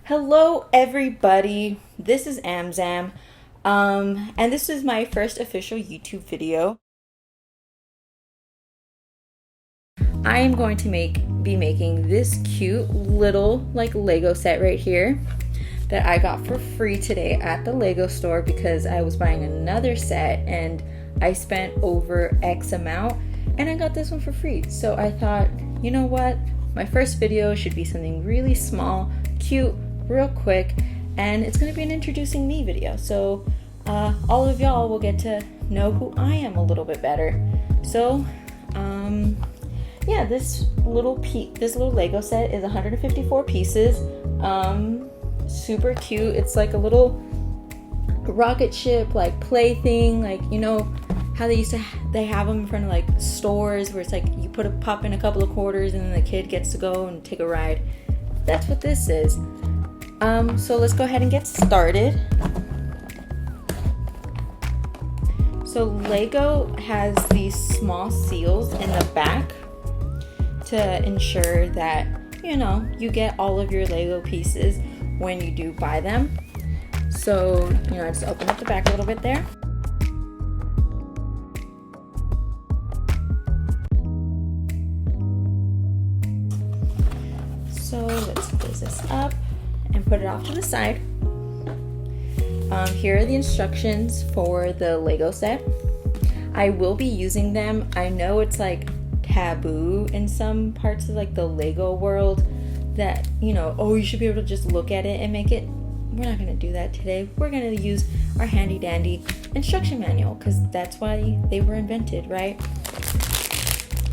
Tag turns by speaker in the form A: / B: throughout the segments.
A: Hello everybody, this is AmZam, and this is my first official YouTube video. I am going to be making this cute little Lego set right here that I got for free today at the Lego store because I was buying another set and I spent over X amount and I got this one for free. So I thought, you know what, my first video should be something really small, cute, real quick, and it's going to be an introducing me video, so all of y'all will get to know who I am a little bit better. So yeah, this little Lego set is 154 pieces. Super cute. It's like a little rocket ship plaything, you know how they have them in front of stores where it's you pop in a couple of quarters and then the kid gets to go and take a ride. That's what this is. So let's go ahead and get started. So Lego has these small seals in the back to ensure that, you know, you get all of your Lego pieces when you do buy them. So, you know, I just open up the back a little bit there. So let's close this up and put it off to the side. Here are the instructions for the Lego set. I will be using them. I know it's taboo in some parts of the Lego world that, you know, oh, you should be able to just look at it and make it. We're not going to do that today. We're going to use our handy dandy instruction manual because that's why they were invented, right?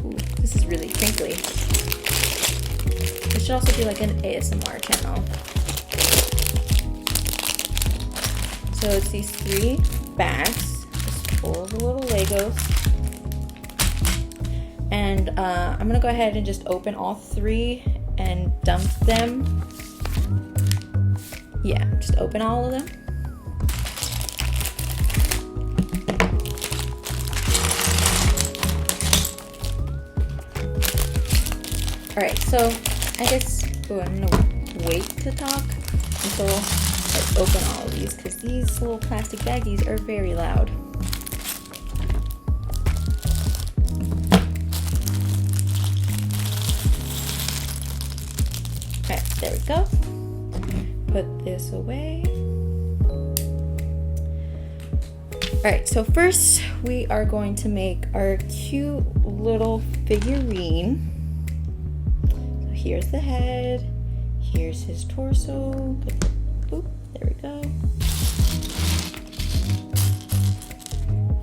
A: Ooh, this is really crinkly. This should also be an ASMR channel. So it's these 3 bags, just full of the little Legos. And I'm gonna go ahead and just open all 3 and dump them. Yeah, just open all of them. All right, so I guess I'm gonna wait to talk until I open all of these because these little plastic baggies are very loud. Okay, there we go. Put this away. Alright, so first we are going to make our cute little figurine. So here's the head, here's his torso. Oop, there we go.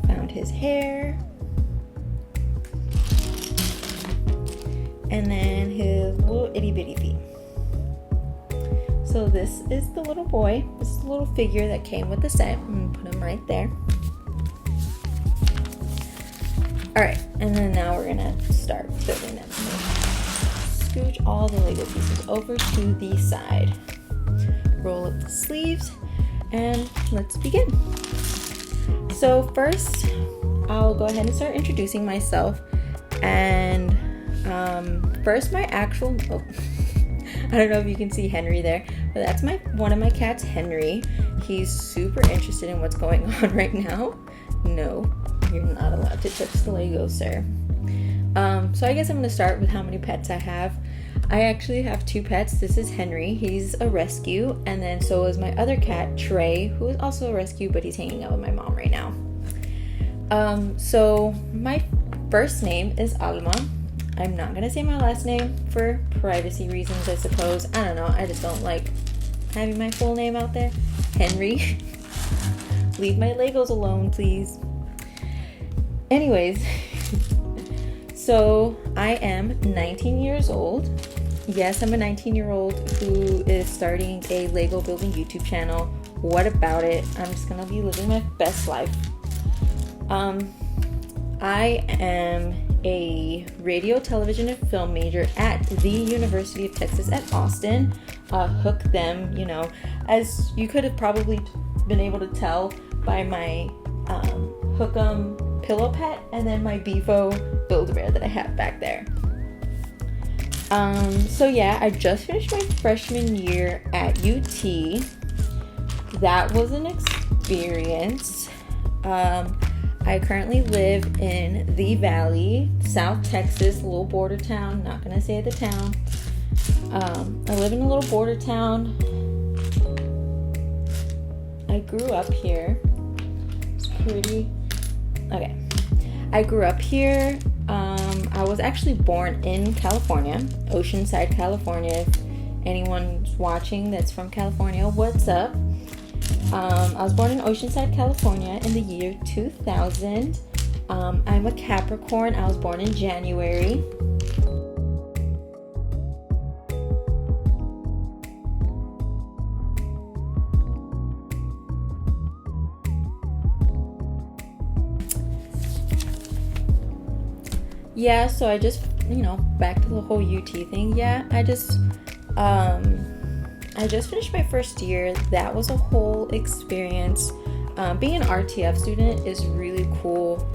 A: Found his hair. And then his little itty bitty feet. So this is the little boy. This is the little figure that came with the set. I'm gonna put him right there. Alright, and then now we're gonna start building them. Scooch all the Lego pieces over to the side. Roll up the sleeves and let's begin. So first I'll go ahead and start introducing myself, and first my actual I don't know if you can see Henry there, but that's one of my cats, Henry. He's super interested in what's going on right now. No, you're not allowed to touch the Lego, sir. So I guess I'm gonna start with how many pets I have. I actually have 2 pets. This is Henry. He's a rescue, and then so is my other cat, Trey, who is also a rescue, but he's hanging out with my mom right now. So my first name is Alma. I'm not gonna say my last name for privacy reasons, I suppose. I don't know. I just don't like having my full name out there. Henry. Leave my Legos alone, please. Anyways, so I am 19 years old. Yes, I'm a 19-year-old who is starting a Lego building YouTube channel. What about it? I'm just gonna be living my best life. I am a radio, television, and film major at the University of Texas at Austin. Hook them, you know, as you could have probably been able to tell by my Hook 'em pillow pet and then my Bevo Build-A-Bear that I have back there. So yeah, I just finished my freshman year at UT. That was an experience. I currently live in the Valley, South Texas, a little border town. Not gonna say the town. I live in a little border town. I grew up here. It's pretty... Okay. I grew up here. I was actually born in California, Oceanside, California. If anyone's watching that's from California, what's up? I was born in Oceanside, California in the year 2000. I'm a Capricorn. I was born in January. Yeah, so I just, back to the whole UT thing. Yeah, I just finished my first year. That was a whole experience. Being an RTF student is really cool.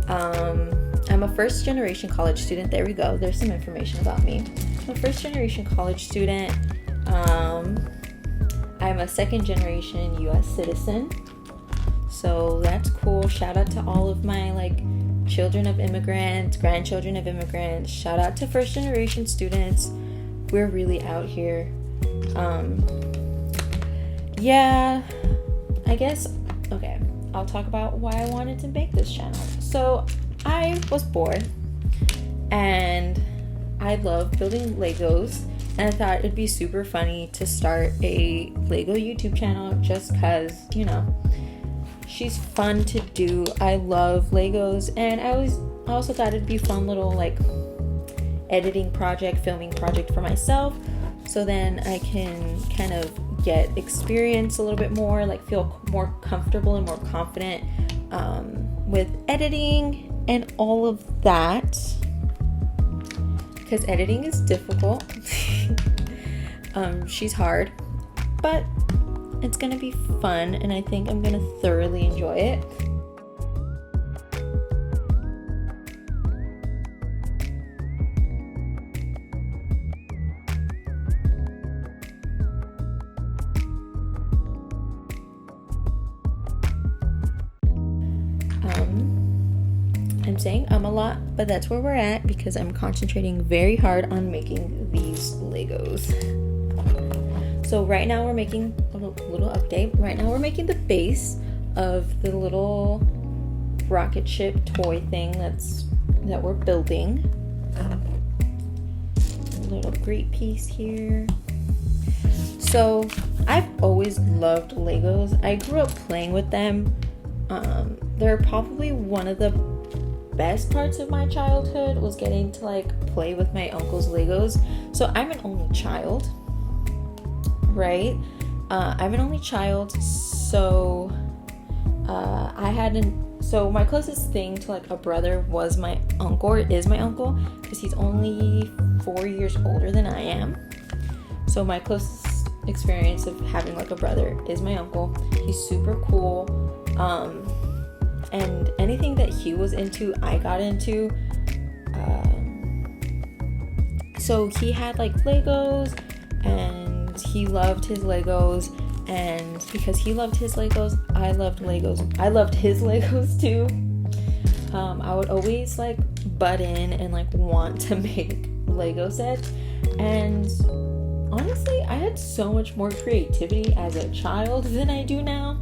A: I'm a first generation college student. There we go. There's some information about me. I'm a first generation college student. I'm a second generation US citizen. So that's cool. Shout out to all of my children of immigrants, grandchildren of immigrants. Shout out to first generation students. We're really out here. Yeah, I guess, okay, I'll talk about why I wanted to make this channel. So I was bored and I love building Legos, and I thought it'd be super funny to start a Lego YouTube channel just because, she's fun to do. I love Legos, and I also thought it'd be fun little editing project, filming project for myself, so then I can kind of get experience a little bit more, feel more comfortable and more confident with editing and all of that, because editing is difficult. She's hard, but it's gonna be fun, and I think I'm gonna thoroughly enjoy it. I'm saying a lot, but that's where we're at because I'm concentrating very hard on making these Legos. So right now we're making a little update. Right now we're making the base of the little rocket ship toy thing that we're building. A little great piece here. So I've always loved Legos. I grew up playing with them. They're probably one of the best parts of my childhood was getting to play with my uncle's Legos. So I'm an only child, right? I'm an only child, so so my closest thing to a brother was my uncle, or is my uncle, because he's only 4 years older than I am. So my closest experience of having a brother is my uncle. He's super cool, and anything that he was into, I got into. So he had Legos, and he loved his Legos, and because he loved his Legos, I loved Legos. I loved his Legos too. I would always butt in and want to make Lego sets, and honestly, I had so much more creativity as a child than I do now.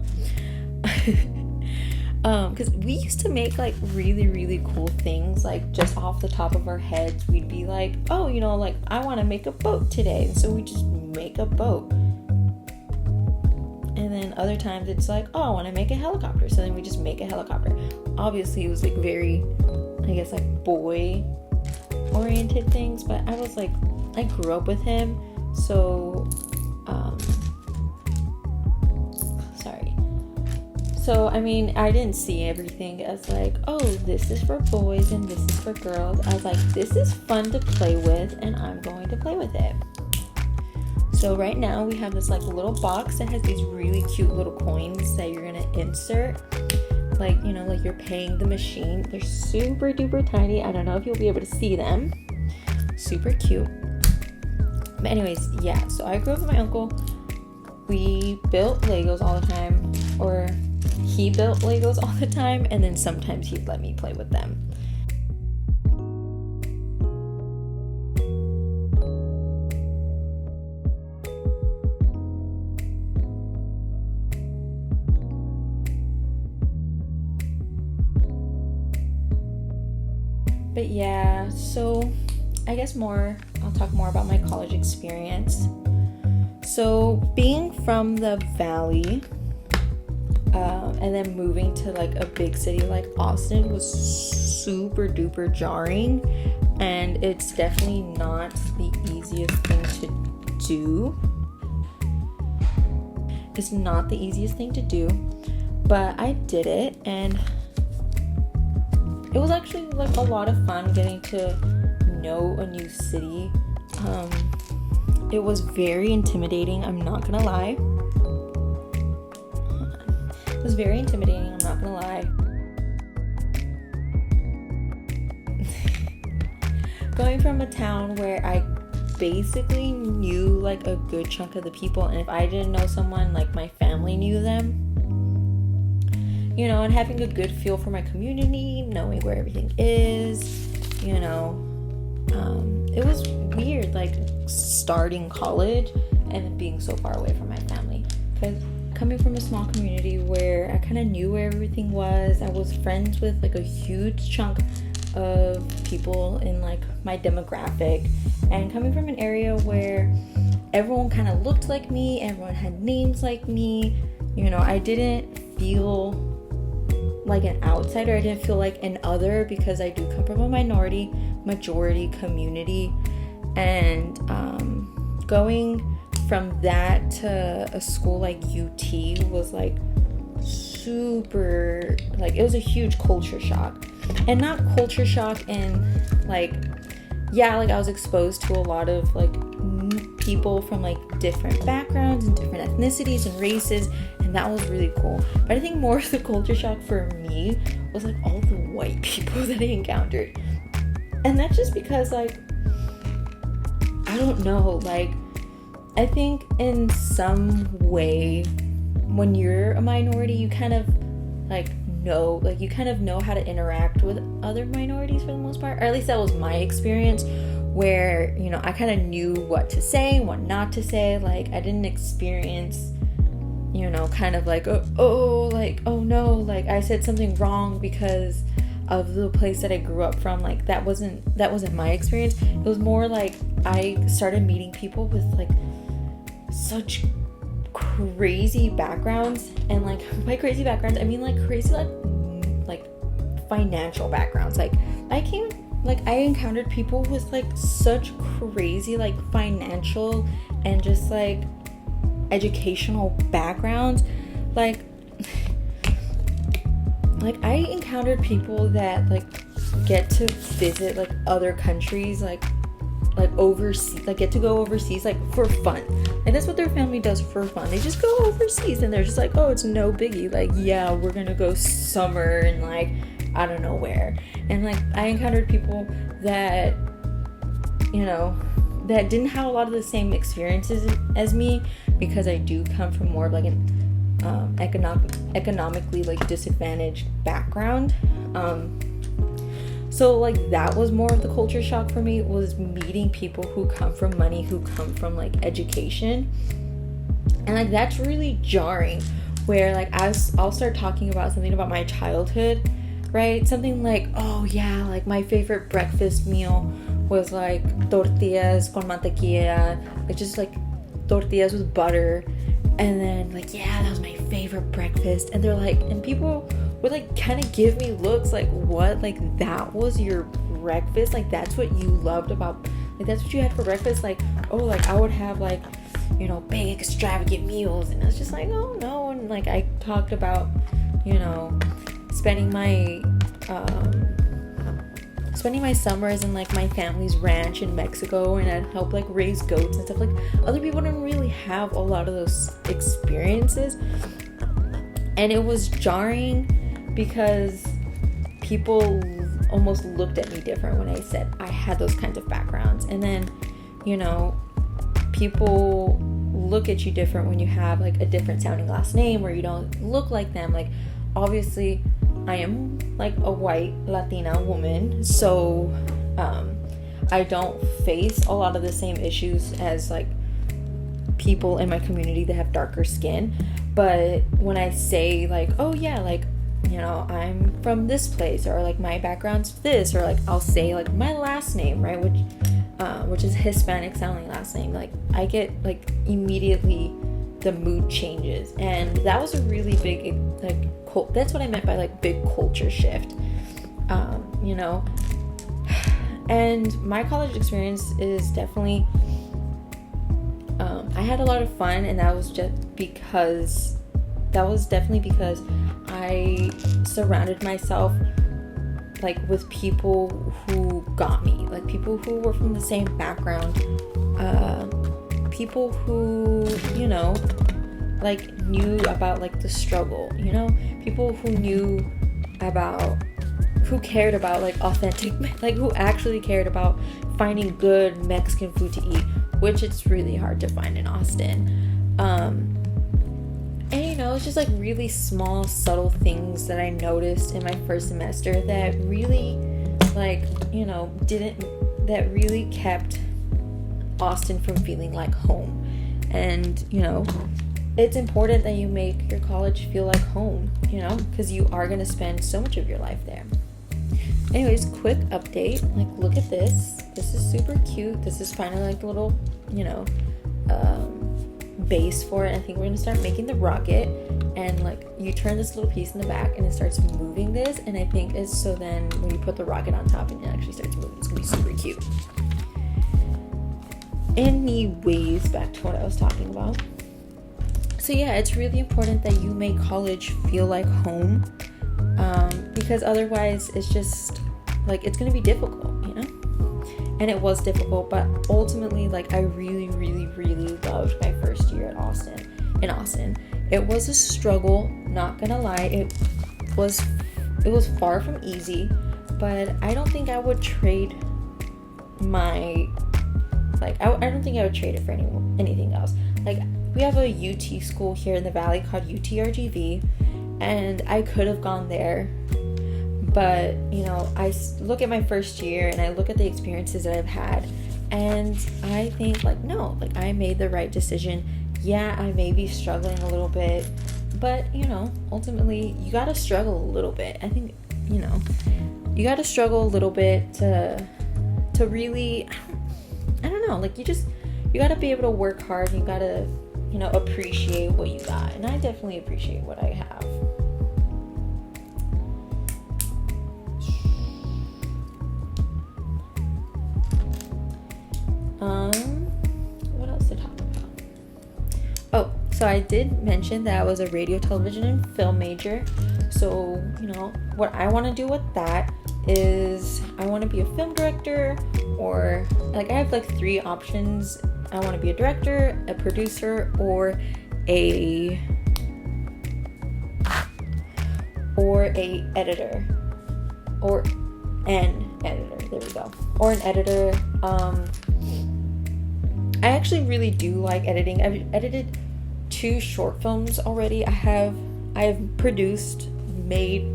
A: Because we used to make really, really cool things, just off the top of our heads. We'd be oh, I want to make a boat today, and so we just make a boat. And then other times it's oh, I want to make a helicopter, so then we just make a helicopter. Obviously it was very, I guess, boy oriented things, but I was I grew up with him, so So, I mean, I didn't see everything as oh, this is for boys and this is for girls. I was this is fun to play with, and I'm going to play with it. So right now we have this little box that has these really cute little coins that you're going to insert. You're paying the machine. They're super duper tiny. I don't know if you'll be able to see them. Super cute. But anyways, yeah, so I grew up with my uncle. We built Legos all the time, or he built Legos all the time, and then sometimes he'd let me play with them. But yeah, so I guess I'll talk more about my college experience. So being from the valley, and then moving to like a big city like Austin was super duper jarring, and it's definitely not the easiest thing to do. It's not the easiest thing to do, but I did it, and it was actually like a lot of fun getting to know a new city. It was very intimidating, I'm not gonna lie. It was very intimidating, I'm not gonna lie. Going from a town where I basically knew like a good chunk of the people, and if I didn't know someone, like my family knew them. You know, and having a good feel for my community, knowing where everything is, you know. It was weird, like, starting college and being so far away from my family. Because coming from a small community where I kind of knew where everything was, I was friends with, like, a huge chunk of people in, like, my demographic. And coming from an area where everyone kind of looked like me, everyone had names like me, you know, I didn't feel like an outsider. I didn't feel like an other, because I do come from a majority community, and going from that to a school like UT was like super, like, it was a huge culture shock. And not culture shock in like, yeah, like I was exposed to a lot of like people from like different backgrounds and different ethnicities and races, and that was really cool. But I think more of the culture shock for me was like all the white people that I encountered. And that's just because, like, I don't know, like, I think in some way when you're a minority, you kind of know how to interact with other minorities for the most part, or at least that was my experience, where, you know, I kind of knew what to say, what not to say. Like, I didn't experience, you know, kind of like, oh no, like I said something wrong because of the place that I grew up from. Like, that wasn't my experience. It was more like I started meeting people with like such crazy backgrounds, and like by crazy backgrounds I mean like crazy like financial backgrounds. Like I encountered people with like such crazy like financial and just like educational backgrounds. Like I encountered people that like get to visit like other countries, like overseas, like get to go overseas like for fun. Like that's what their family does for fun. They just go overseas and they're just like, oh, it's no biggie. Like, yeah, we're gonna go summer and like I don't know where. And like I encountered people that, you know, that didn't have a lot of the same experiences as me, because I do come from more of like an economically like disadvantaged background. So like that was more of the culture shock for me, was meeting people who come from money, who come from like education. And like that's really jarring, where like I'll start talking about something about my childhood, right? Something like, oh yeah, like my favorite breakfast meal was like tortillas con mantequilla, like just like tortillas with butter. And then like, yeah, that was my favorite breakfast. And they're like, and people would like kind of give me looks like, what, like that was your breakfast? Like that's what you loved about, like that's what you had for breakfast? Like, oh, like I would have like, you know, big extravagant meals. And I was just like, oh no. And like I talked about, you know, spending my summers in like my family's ranch in Mexico, and I'd help like raise goats and stuff. Like other people didn't really have a lot of those experiences, and it was jarring because people almost looked at me different when I said I had those kinds of backgrounds. And then, you know, people look at you different when you have like a different sounding last name or you don't look like them. Like, obviously I am like a white Latina woman, so I don't face a lot of the same issues as like people in my community that have darker skin. But when I say like, oh yeah, like, you know, I'm from this place, or like my background's this, or like I'll say like my last name, right, which is Hispanic sounding last name, like I get like immediately the mood changes. And that was a really big like that's what I meant by like big culture shift, you know. And my college experience is definitely I had a lot of fun, and that was definitely because I surrounded myself like with people who got me, like people who were from the same background, people who, you know, like knew about like the struggle, you know, people who cared about like authentic, like who actually cared about finding good Mexican food to eat, which it's really hard to find in Austin. And you know, it's just like really small, subtle things that I noticed in my first semester that really, like, you know, that really kept Austin from feeling like home. And, you know, it's important that you make your college feel like home, you know, because you are going to spend so much of your life there. Anyways, quick update. Like, look at this. This is super cute. This is finally like a little, you know, base for it. I think we're gonna start making the rocket, and like you turn this little piece in the back and it starts moving this, and I think it's so then when you put the rocket on top and it actually starts moving, it's gonna be super cute. Anyways, back to what I was talking about. So yeah, it's really important that you make college feel like home, because otherwise it's just like it's gonna be difficult, you know. And it was difficult, but ultimately, like, I really, really, really loved my first year in Austin. It was a struggle, not gonna lie. It was far from easy, but I don't think I would trade I don't think I would trade it for anything else. Like, we have a UT school here in the Valley called UTRGV, and I could have gone there. But, you know, I look at my first year and I look at the experiences that I've had, and I think like, no, like I made the right decision. Yeah, I may be struggling a little bit, but, you know, ultimately you got to struggle a little bit. I think, you know, you got to struggle a little bit to really, I don't know, like you got to be able to work hard. You got to, you know, appreciate what you got. And I definitely appreciate what I have. What else to talk about? Oh, so I did mention that I was a radio, television, and film major. So, you know, what I want to do with that is I want to be a film director, or like I have like 3 options. I want to be a director, a producer, or a editor, or an editor. There we go. Or an editor. I actually really do like editing. I've edited 2 short films already. I've produced, made,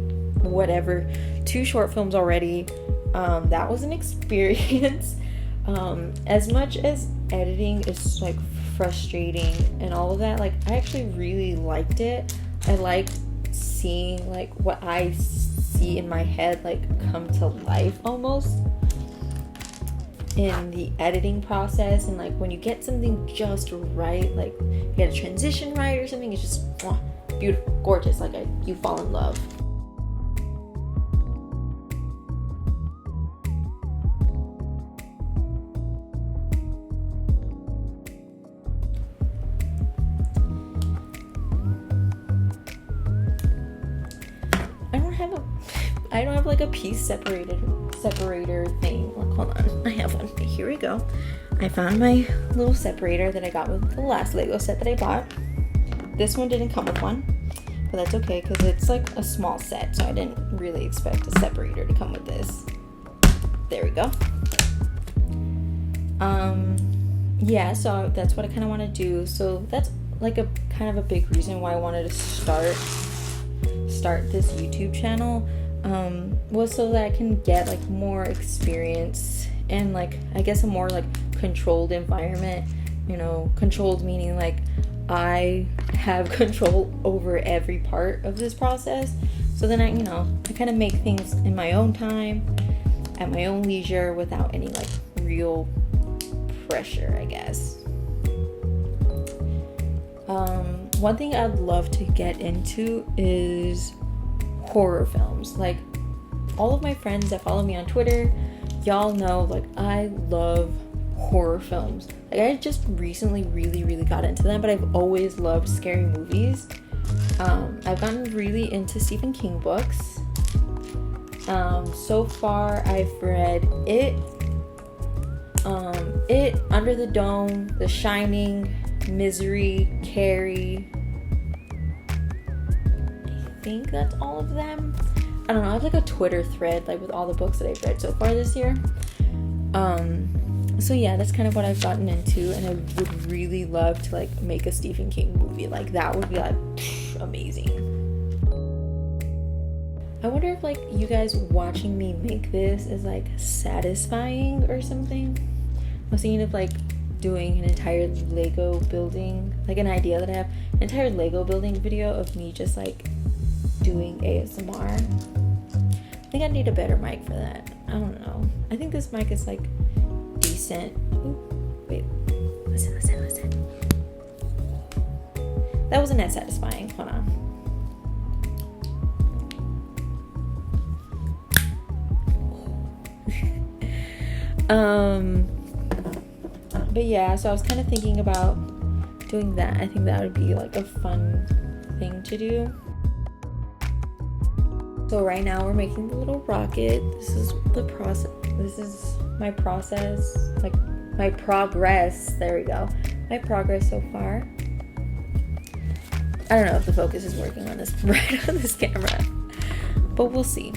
A: whatever, 2 short films already. That was an experience. As much as editing is like frustrating and all of that, like I actually really liked it. I liked seeing like what I see in my head like come to life almost in the editing process. And like when you get something just right, like you get a transition right or something, it's just beautiful, gorgeous, like you fall in love. I don't have like a piece separator thing. Like, hold on, I have one. Here we go. I found my little separator that I got with the last Lego set that I bought. This one didn't come with one, but that's okay because it's like a small set, so I didn't really expect a separator to come with this. There we go. yeah, so that's what I kind of want to do. So that's like a kind of a big reason why I wanted to start this YouTube channel, was so that I can get like more experience and like I guess a more like controlled environment. You know, controlled meaning like I have control over every part of this process. So then I kind of make things in my own time, at my own leisure, without any like real pressure, I guess. One thing I'd love to get into is horror films. Like, all of my friends that follow me on Twitter, y'all know, like, I love horror films. Like, I just recently really got into them, but I've always loved scary movies. I've gotten really into Stephen King books. So far I've read It, Under the Dome, The Shining, Misery, Carrie. I think that's all of them. I don't know, I have like a Twitter thread like with all the books that I've read so far this year. So yeah, that's kind of what I've gotten into, and I would really love to like make a Stephen King movie. Like, that would be like amazing. I wonder if like you guys watching me make this is like satisfying or something. I was thinking of like doing an entire Lego building, like an idea that I have, an entire Lego building video of me just like doing ASMR. I think I need a better mic for that. I don't know. I think this mic is like decent. Ooh, wait, listen. That wasn't that satisfying. Hold on. But yeah, so I was kind of thinking about doing that. I think that would be like a fun thing to do. So right now we're making the little rocket. This is the process. This is my process, like my progress. There we go. My progress so far. I don't know if the focus is working on this right on this camera, but we'll see.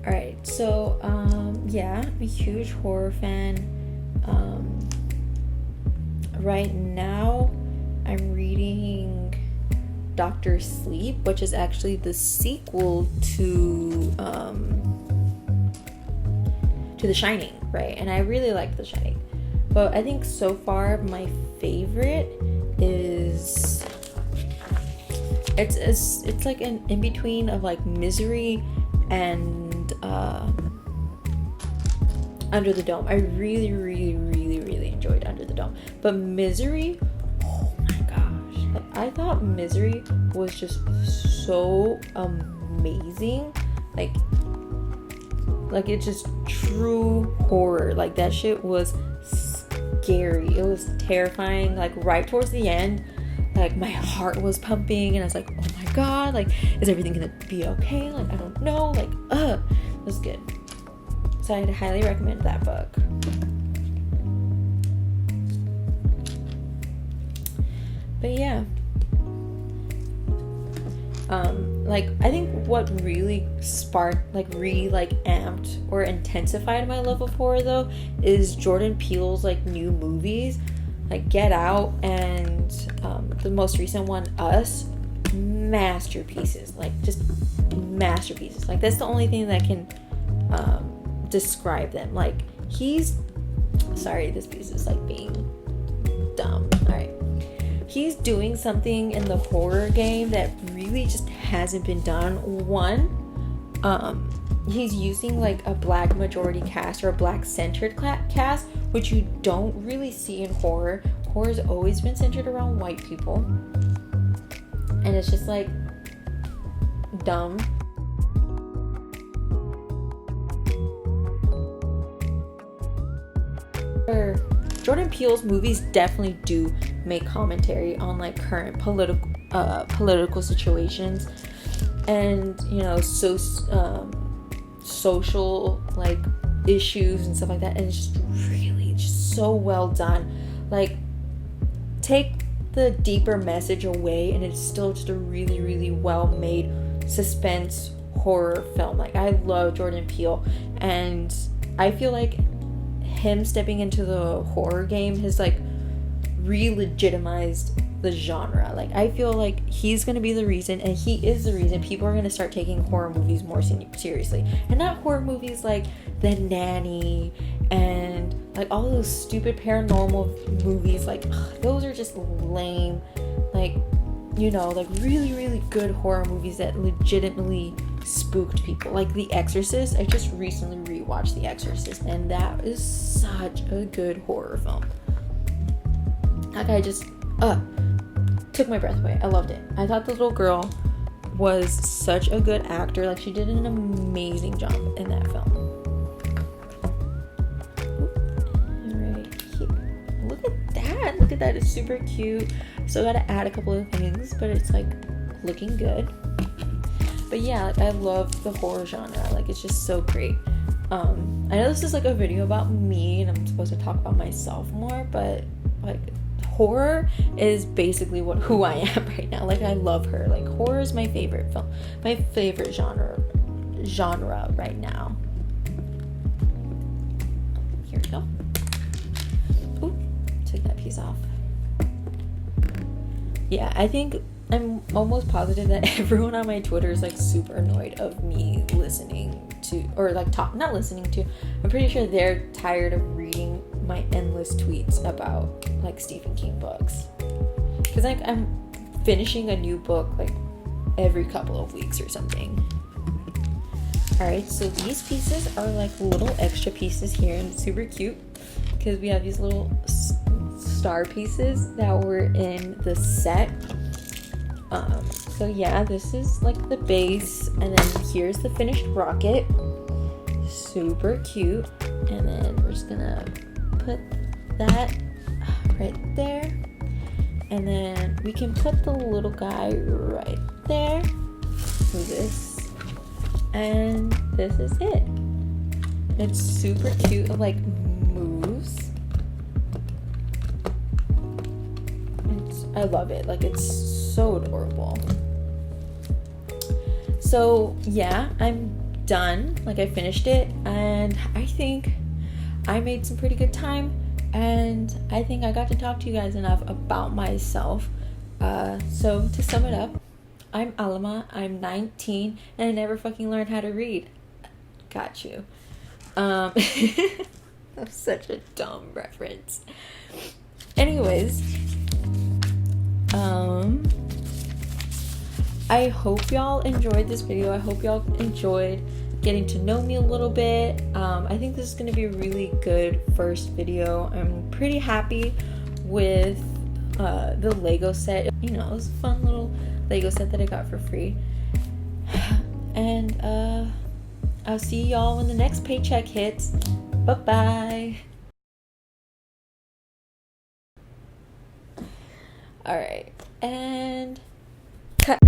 A: Alright, so yeah, I'm a huge horror fan. Right now I'm reading Dr. Sleep, which is actually the sequel to The Shining, right? And I really like The Shining, but I think so far my favorite is it's like an in between of like Misery and Under the Dome. I really enjoyed Under the Dome, but Misery, oh my gosh, like I thought Misery was just so amazing. Like it's just true horror. Like, that shit was scary. It was terrifying. Like, right towards the end, like my heart was pumping and I was like, oh my god, like, is everything gonna be okay? Like, I don't know. Like, it was good. So I'd highly recommend that book. But yeah, like I think what really sparked, like really like amped or intensified my love of horror though is Jordan Peele's like new movies, like Get Out and the most recent one, Us. Masterpieces, like just masterpieces. Like, that's the only thing that can describe them. Like, sorry, this piece is like being dumb. Alright, he's doing something in the horror game that really just hasn't been done. One, he's using like a black majority cast or a black centered cast, which you don't really see in horror. Horror's always been centered around white people, and it's just like dumb. Jordan Peele's movies definitely do make commentary on like current political situations and, you know, social like issues and stuff like that, and it's just really just so well done. Like, take the deeper message away, and it's still just a really, really well made suspense horror film. Like, I love Jordan Peele, and I feel like him stepping into the horror game has like re-legitimized the genre. Like, I feel like he's gonna be the reason, and he is the reason people are gonna start taking horror movies more seriously, and not horror movies like The Nanny and like all those stupid paranormal movies. Like, those are just lame. Like, you know, like really, really good horror movies that legitimately spooked people, like The Exorcist. I just recently rewatched The Exorcist, and that is such a good horror film. Like, I just took my breath away. I loved it. I thought the little girl was such a good actor. Like, she did an amazing job in that film. Right here. Look at that. Look at that. It's super cute. Still gotta add a couple of things, but it's like looking good. But yeah, like, I love the horror genre. Like, it's just so great. I know this is like a video about me, and I'm supposed to talk about myself more, but like, horror is basically who I am right now. Like, I love her. Like, horror is my favorite film, my favorite genre right now. Here we go. Ooh, took that piece off. Yeah, I think I'm almost positive that everyone on my Twitter is like super annoyed of me listening to, or like not listening to. I'm pretty sure they're tired of reading my endless tweets about like Stephen King books, because like I'm finishing a new book like every couple of weeks or something. Alright, so these pieces are like little extra pieces here, and it's super cute because we have these little star pieces that were in the set. So yeah, this is like the base, and then here's the finished rocket. Super cute. And then we're just gonna put that right there, and then we can put the little guy right there. Who's this? And this is it. It's super cute. It like moves. I love it. Like, it's so adorable. So yeah, I'm done. Like, I finished it, and I think I made some pretty good time, and I think I got to talk to you guys enough about myself. So to sum it up, I'm Alma, I'm 19, and I never fucking learned how to read. Got you. That's such a dumb reference. Anyways, I hope y'all enjoyed this video. I hope y'all enjoyed getting to know me a little bit. I think this is going to be a really good first video. I'm pretty happy with the Lego set. You know, it was a fun little Lego set that I got for free. And I'll see y'all when the next paycheck hits. Bye-bye. Alright, and cut.